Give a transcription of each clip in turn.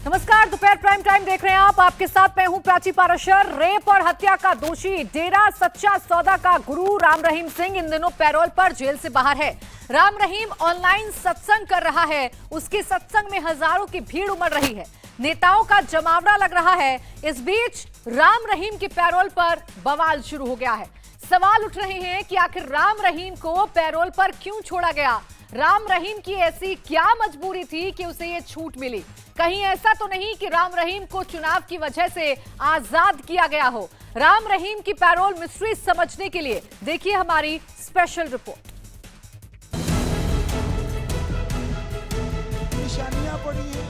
नमस्कार, दोपहर prime time देख रहे हैं आप। आपके साथ मैं हूं प्राची पाराशर। रेप और हत्या का दोषी डेरा सच्चा सौदा का गुरु राम रहीम सिंह इन दिनों पैरोल पर जेल से बाहर है। राम रहीम ऑनलाइन सत्संग कर रहा है। उसके सत्संग में हजारों की भीड़ उमड़ रही है। नेताओं का जमावड़ा लग रहा है। इस बीच राम रहीम के पैरोल पर बवाल शुरू हो गया है। सवाल उठ रहे हैं कि आखिर राम रहीम को पैरोल पर क्यों छोड़ा गया। राम रहीम की ऐसी क्या मजबूरी थी कि उसे ये छूट मिली। कहीं ऐसा तो नहीं कि राम रहीम को चुनाव की वजह से आजाद किया गया हो। राम रहीम की पैरोल मिस्ट्री समझने के लिए देखिए हमारी स्पेशल रिपोर्ट। निशानियां पड़ी हैं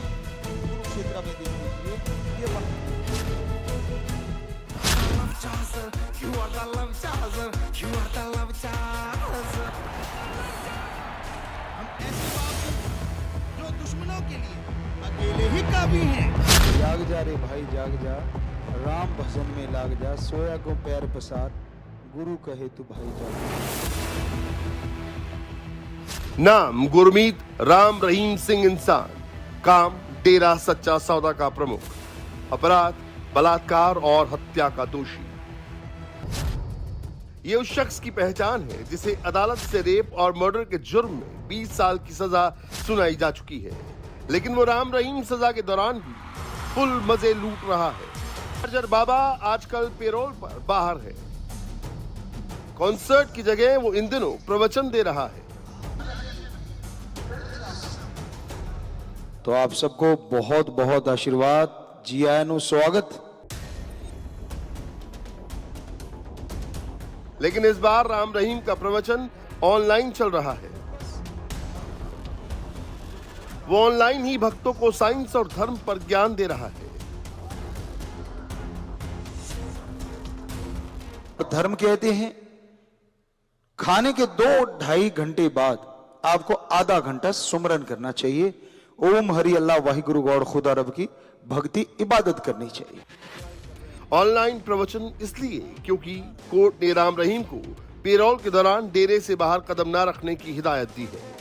कुरुक्षेत्र में, देख लीजिए ये जो दुश्मनों के लिए अकेले ही काफी हैं। जाग जा रे भाई जाग जा, राम भजन में लाग जा, सोया को पैर पसार, गुरु कहे तू भाई जाग। नाम गुरमीत राम रहीम सिंह इंसान, काम डेरा सच्चा सौदा का प्रमुख, अपराध बलात्कार और हत्या का दोषी। ये उस शख्स की पहचान है जिसे अदालत से रेप और मर्डर के जुर्म में 20 साल की सजा सुनाई जा चुकी है, लेकिन वो राम रहीम सजा के दौरान भी फुल मजे लूट रहा है। चार्जर बाबा आजकल पेरोल पर बाहर है। कॉन्सर्ट की जगह वो इन दिनों प्रवचन दे रहा है। तो आप सबको बहुत बहुत आशीर्वाद, जी आयन नु स्वागत। लेकिन इस बार राम रहीम का प्रवचन ऑनलाइन चल रहा है। वो ऑनलाइन ही भक्तों को साइंस और धर्म पर ज्ञान दे रहा है। धर्म कहते हैं खाने के 2-2.5 घंटे बाद आपको आधा घंटा सुमरन करना चाहिए। ओम हरि अल्लाह वाहिगुरु गौड़ खुदा रब की भक्ति इबादत करनी चाहिए। ऑनलाइन प्रवचन इसलिए क्योंकि कोर्ट ने राम रहीम को पेरोल के दौरान डेरे से बाहर कदम न रखने की हिदायत दी है।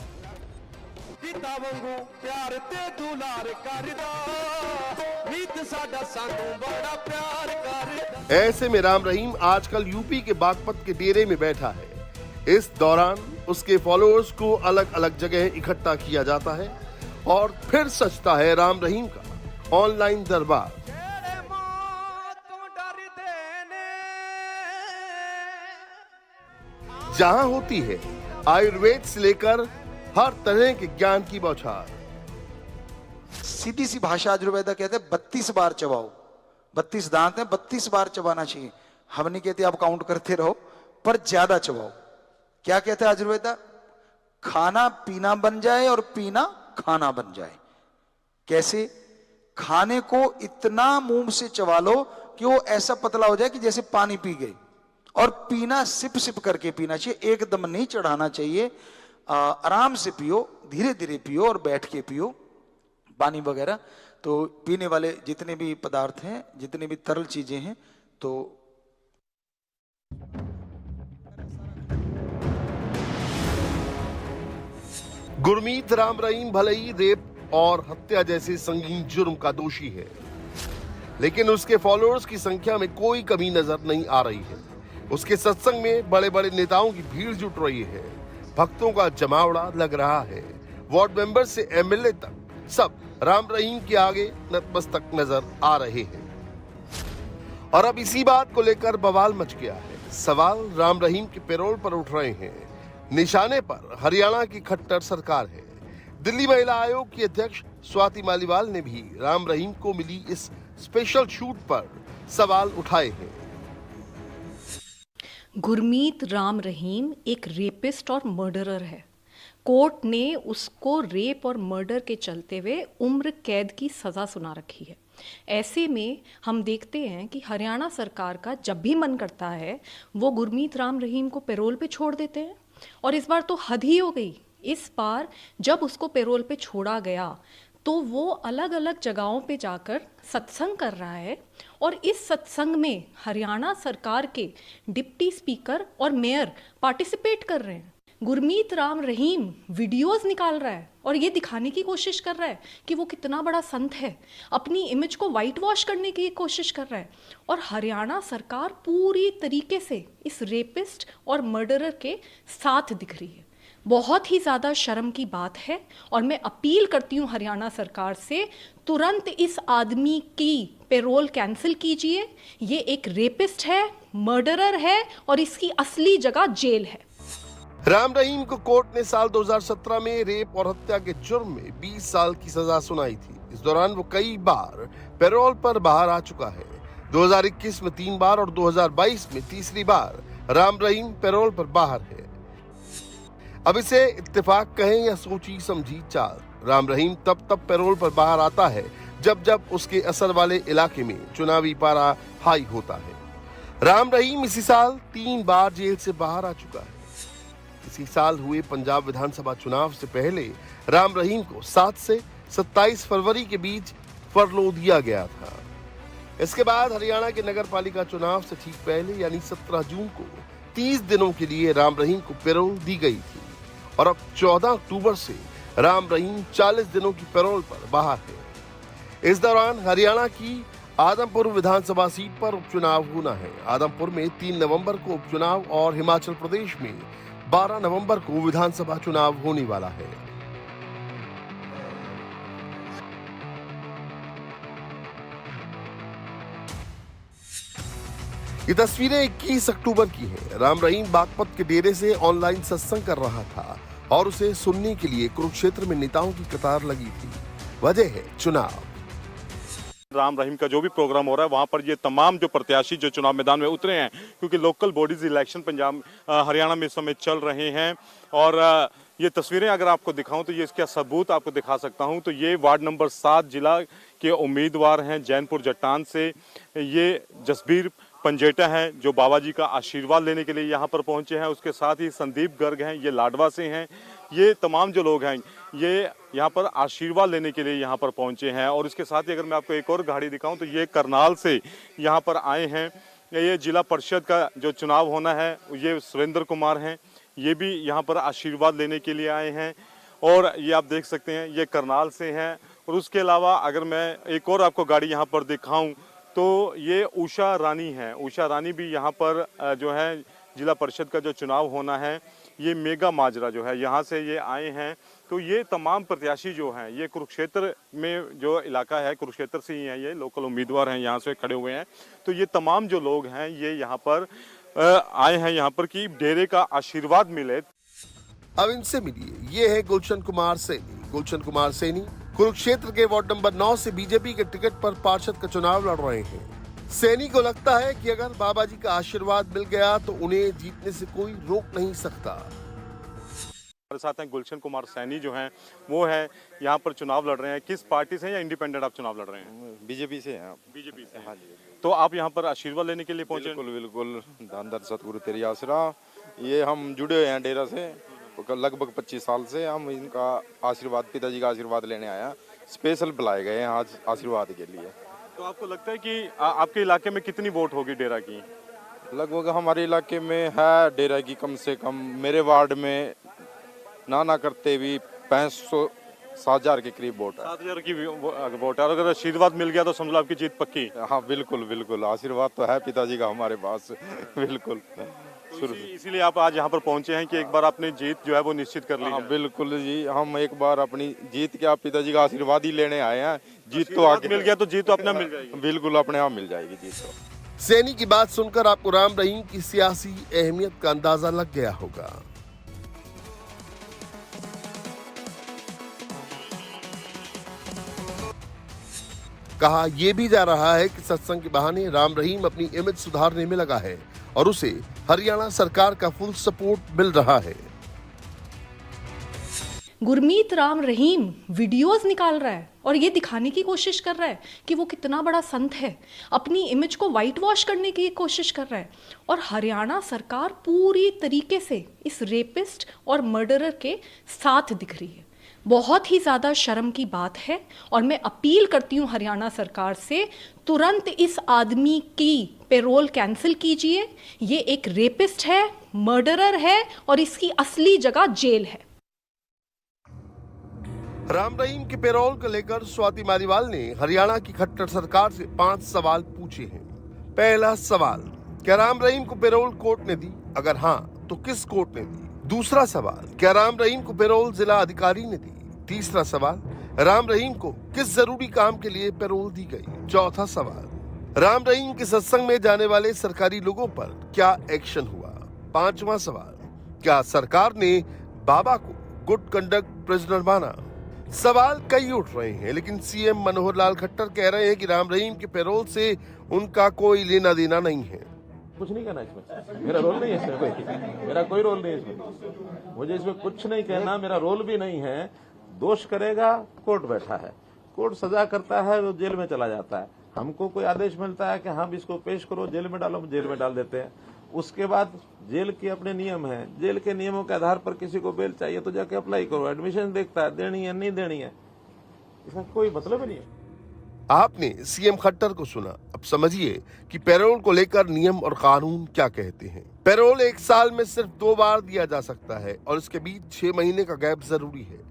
ऐसे में राम रहीम आजकल यूपी के बागपत के डेरे में बैठा है। इस दौरान उसके फॉलोअर्स को अलग अलग जगह इकट्ठा किया जाता है और फिर सजता है राम रहीम का ऑनलाइन दरबार। जहां होती है आयुर्वेद से लेकर हर तरह के ज्ञान की बौछार। सीधी सी भाषा आयुर्वेद कहते हैं 32 बार चबाओ। 32 दांत हैं, 32 बार चबाना चाहिए। हम नहीं कहते आप काउंट करते रहो, पर ज्यादा चबाओ। क्या कहते हैं आयुर्वेद? खाना पीना बन जाए और पीना खाना बन जाए। कैसे? खाने को इतना मुंह से चबा लो कि वो ऐसा पतला हो जाए कि जैसे पानी पी गए, और पीना सिप सिप करके पीना चाहिए, एकदम नहीं चढ़ाना चाहिए। आराम से पियो, धीरे धीरे पियो और बैठ के पियो पानी वगैरह। तो पीने वाले जितने भी पदार्थ हैं, जितने भी तरल चीजें हैं, तो गुरमीत राम रहीम भले ही रेप और हत्या जैसे संगीन जुर्म का दोषी है, लेकिन उसके फॉलोअर्स की संख्या में कोई कमी नजर नहीं आ रही है। उसके सत्संग में बड़े बड़े नेताओं की भीड़ जुट रही है। भक्तों का जमावड़ा लग रहा है। वार्ड मेंबर से एमएलए तक सब राम रहीम के आगे नतमस्तक नजर आ रहे हैं। और अब इसी बात को लेकर बवाल मच गया है। सवाल राम रहीम के पेरोल पर उठ रहे हैं। निशाने पर हरियाणा की खट्टर सरकार है। दिल्ली महिला आयोग की अध्यक्ष स्वाति मालीवाल ने भी राम रहीम को मिली इस स्पेशल छूट पर सवाल उठाए हैं। गुरमीत राम रहीम एक रेपिस्ट और मर्डरर है। कोर्ट ने उसको रेप और मर्डर के चलते हुए उम्र कैद की सज़ा सुना रखी है। ऐसे में हम देखते हैं कि हरियाणा सरकार का जब भी मन करता है वो गुरमीत राम रहीम को पैरोल पे छोड़ देते हैं। और इस बार तो हद ही हो गई। इस बार जब उसको पैरोल पे छोड़ा गया तो वो अलग अलग जगहों पे जाकर सत्संग कर रहा है, और इस सत्संग में हरियाणा सरकार के डिप्टी स्पीकर और मेयर पार्टिसिपेट कर रहे हैं। गुरमीत राम रहीम वीडियोस निकाल रहा है और ये दिखाने की कोशिश कर रहा है कि वो कितना बड़ा संत है, अपनी इमेज को वाइट वॉश करने की कोशिश कर रहा है। और हरियाणा सरकार पूरी तरीके से इस रेपिस्ट और मर्डरर के साथ दिख रही है। बहुत ही ज़्यादा शर्म की बात है और मैं अपील करती हूँ हरियाणा सरकार से, तुरंत इस आदमी की पेरोल कैंसिल कीजिए। ये एक रेपिस्ट है, मर्डरर है और इसकी असली जगह जेल है। राम रहीम को कोर्ट ने साल 2017 में रेप और हत्या के जुर्म में 20 साल की सजा सुनाई थी। इस दौरान वो कई बार पैरोल पर बाहर आ चुका है। 2021 में 3 बार और 2022 में तीसरी बार राम रहीम पैरोल पर बाहर है। अब इसे इत्तेफाक कहें या सोची समझी चाल, राम रहीम तब पैरोल पर बाहर आता है जब उसके असर वाले इलाके में चुनावी पारा हाई होता है। राम रहीम इसी साल 3 बार जेल से बाहर आ चुका है। इसी साल हुए पंजाब विधानसभा चुनाव से पहले राम रहीम को 7 से 27 फरवरी के बीच फरलो दिया गया था। इसके बाद हरियाणा के नगर पालिका चुनाव से ठीक पहले यानी 17 जून को 30 दिनों के लिए राम रहीम को पैरोल दी गई थी और अब 14 अक्टूबर से राम रहीम 40 दिनों की पैरोल पर बाहर है। इस दौरान हरियाणा की आदमपुर विधानसभा सीट पर उपचुनाव होना है। आदमपुर में 3 नवंबर को उपचुनाव और हिमाचल प्रदेश में 12 नवंबर को विधानसभा चुनाव होने वाला है। ये तस्वीरें 21 अक्टूबर की हैं। राम रहीम बागपत के डेरे से ऑनलाइन सत्संग कर रहा था और उसे सुनने के लिए कुरुक्षेत्र में नेताओं की कतार लगी थी। वजह है चुनाव। राम रहीम का जो भी प्रोग्राम हो रहा है वहां पर ये तमाम जो प्रत्याशी जो चुनाव मैदान में उतरे हैं, क्योंकि local bodies election Punjab Haryana में इस समय चल रहे हैं। और ये तस्वीरें अगर आपको दिखाऊं तो ये इसका सबूत आपको दिखा सकता हूं। तो ये वार्ड नंबर 7 जिला के उम्मीदवार हैं जैनपुर जट्टान से। ये जसबीर पंजेटा हैं जो बाबा जी का आशीर्वाद लेने के लिए यहाँ पर पहुँचे हैं। उसके साथ ही संदीप गर्ग हैं, ये लाडवा से हैं। ये तमाम जो लोग हैं ये यहाँ पर आशीर्वाद लेने के लिए यहाँ पर पहुँचे हैं। और इसके साथ ही अगर मैं आपको एक और गाड़ी दिखाऊं तो ये करनाल से यहाँ पर आए हैं। ये जिला परिषद का जो चुनाव होना है ये सुरेंद्र कुमार हैं, ये भी यहाँ पर आशीर्वाद लेने के लिए आए हैं। और ये आप देख सकते हैं ये करनाल से हैं। और उसके अलावा अगर मैं एक और आपको गाड़ी यहाँ पर दिखाऊं तो ये उषा रानी है। उषा रानी भी यहाँ पर जो है जिला परिषद का जो चुनाव होना है ये मेगा माजरा जो है यहाँ से ये आए हैं। तो ये तमाम प्रत्याशी जो हैं ये कुरुक्षेत्र में जो इलाका है कुरुक्षेत्र से ही हैं, ये लोकल उम्मीदवार हैं यहाँ से खड़े हुए हैं। तो ये तमाम जो लोग हैं ये यहाँ पर आए हैं यहाँ पर कि डेरे का आशीर्वाद मिले। अब इनसे मिलिए, ये है गुलशन कुमार सैनी। गुलशन कुमार सैनी कुरुक्षेत्र के वार्ड नंबर 9 से बीजेपी के टिकट पर पार्षद का चुनाव लड़ रहे हैं। सैनी को लगता है कि अगर बाबा जी का आशीर्वाद मिल गया तो उन्हें जीतने से कोई रोक नहीं सकता। हमारे साथ हैं गुलशन कुमार सैनी जो हैं वो है यहाँ पर चुनाव लड़ रहे हैं। किस पार्टी से या इंडिपेंडेंट आप चुनाव लड़ रहे हैं? बीजेपी से हैं आप? बीजेपी से। हाँ जी। तो आप यहाँ पर आशीर्वाद लेने के लिए पहुंचे? बिल्कुल बिल्कुल, धन धन सतगुरु तेरी आसरा। ये हम जुड़े हुए हैं डेरा से लगभग 25 साल से। हम इनका आशीर्वाद, पिताजी का आशीर्वाद लेने आया। स्पेशल बुलाए गए हैं आज आशीर्वाद के लिए। तो आपको लगता है कि आपके इलाके में कितनी वोट होगी डेरा की? लगभग हमारे इलाके में है डेरा की कम से कम, मेरे वार्ड में ना करते भी 500-7,000 के करीब वोट है। 7,000 की वोट है। और अगर आशीर्वाद मिल गया तो समझ लो आपकी जीत पक्की। हाँ बिल्कुल बिल्कुल, आशीर्वाद तो है पिताजी का हमारे पास। बिल्कुल, इसीलिए आप आज यहाँ पर पहुँचे हैं कि एक बार आपने जीत जो है वो निश्चित कर ली। हाँ बिल्कुल जी, हम एक बार अपनी जीत के आप पिताजी का आशीर्वाद ही लेने आए हैं। जीत तो आगे मिल गया तो जीत तो अपने आप मिल जाएगी। बिल्कुल अपने आप मिल जाएगी जीत तो। सैनी की बात सुनकर आपको राम रहीम की सियासी अहमियत का अंदाजा लग गया होगा। कहा यह भी जा रहा है कि सत्संग के बहाने राम रहीम अपनी इमेज सुधारने में लगा है और उसे हरियाणा सरकार का फुल सपोर्ट मिल रहा है। गुरमीत राम रहीम वीडियोस निकाल रहा है और ये दिखाने की कोशिश कर रहा है कि वो कितना बड़ा संत है, अपनी इमेज को वाइट वॉश करने की कोशिश कर रहा है। और हरियाणा सरकार पूरी तरीके से इस रेपिस्ट और मर्डरर के साथ दिख रही है। बहुत ही ज़्यादा शर्म की बात है और मैं अपील करती हूँ हरियाणा सरकार से, तुरंत इस आदमी की पेरोल कैंसिल कीजिए। ये एक रेपिस्ट है, मर्डरर है और इसकी असली जगह जेल है। राम रहीम के पेरोल को लेकर स्वाति मालीवाल ने हरियाणा की खट्टर सरकार से 5 सवाल पूछे हैं। पहला सवाल, क्या राम रहीम को पेरोल कोर्ट ने दी? अगर हाँ तो किस कोर्ट ने दी? दूसरा सवाल, क्या राम रहीम को पेरोल जिला अधिकारी ने दी? तीसरा सवाल, राम रहीम को किस जरूरी काम के लिए पेरोल दी गई? चौथा सवाल, राम रहीम के सत्संग में जाने वाले सरकारी लोगों पर क्या एक्शन हुआ? पांचवा सवाल, क्या सरकार ने बाबा को गुड कंडक्ट प्रिजनर माना? सवाल कई उठ रहे हैं, लेकिन सीएम मनोहर लाल खट्टर कह रहे हैं कि राम रहीम के पेरोल से उनका कोई लेना देना नहीं है। कुछ नहीं कहना इसमें, मेरा रोल नहीं है इसमें, कोई मेरा कोई रोल नहीं है इसमें, मुझे इसमें कुछ नहीं कहना, मेरा रोल भी नहीं है। दोष करेगा, कोर्ट बैठा है, कोर्ट सजा करता है, वो जेल में चला जाता है। हमको कोई आदेश मिलता है कि हम इसको पेश करो, जेल में डालो, जेल में डाल देते हैं। उसके बाद जेल के अपने नियम हैं, जेल के नियमों के आधार पर किसी को बेल चाहिए तो जाके अप्लाई करो, एडमिशन देखता है, देनी है नहीं देनी है, इसका कोई मतलब ही नहीं है। आपने सीएम खट्टर को सुना, अब समझिए कि पैरोल को लेकर नियम और कानून क्या कहते हैं। पैरोल 1 साल में सिर्फ 2 बार दिया जा सकता है और इसके बीच 6 महीने का गैप जरूरी है।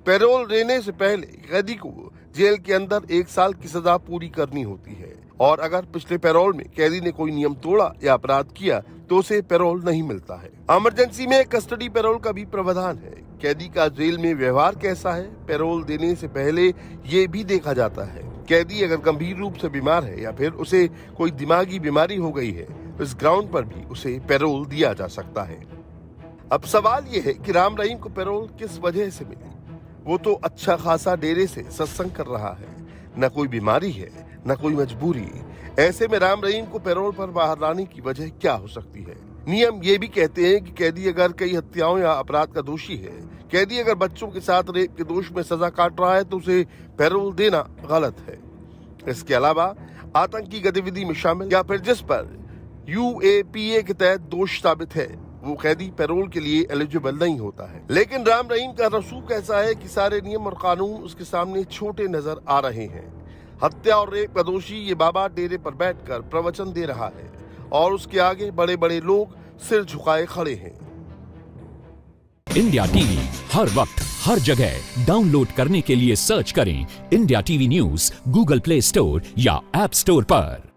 पैरोल देने से पहले कैदी को जेल के अंदर 1 साल की सजा पूरी करनी होती है और अगर पिछले पैरोल में कैदी ने कोई नियम तोड़ा या अपराध किया तो उसे पैरोल नहीं मिलता है। इमरजेंसी में कस्टडी पैरोल का भी प्रावधान है। कैदी का जेल में व्यवहार कैसा है, पैरोल देने से पहले ये भी देखा जाता है। कैदी अगर गंभीर रूप से बीमार है या फिर उसे कोई दिमागी बीमारी हो गई है तो इस ग्राउंड पर भी उसे पैरोल दिया जा सकता है। अब सवाल ये है कि राम रहीम को पैरोल किस वजह से मिली? वो तो अच्छा खासा डेरे से सत्संग कर रहा है, न कोई बीमारी है न कोई मजबूरी। ऐसे में राम रहीम को पैरोल पर बाहर लाने की वजह क्या हो सकती है? नियम ये भी कहते हैं कि कैदी अगर कई हत्याओं या अपराध का दोषी है, कैदी अगर बच्चों के साथ रेप के दोष में सजा काट रहा है तो उसे पैरोल देना गलत है। इसके अलावा आतंकी गतिविधि में शामिल या फिर जिस पर UAPA के तहत दोष साबित है वो कैदी पैरोल के लिए एलिजिबल नहीं होता है। लेकिन राम रहीम का रसूख ऐसा है कि सारे नियम और कानून उसके सामने छोटे नजर आ रहे हैं। हत्या और रेप का दोषी ये बाबा डेरे पर बैठकर प्रवचन दे रहा है और उसके आगे बड़े बड़े लोग सिर झुकाए खड़े हैं। इंडिया टीवी हर वक्त हर जगह डाउनलोड करने के लिए सर्च करें India TV news Google play store या ऐप स्टोर पर।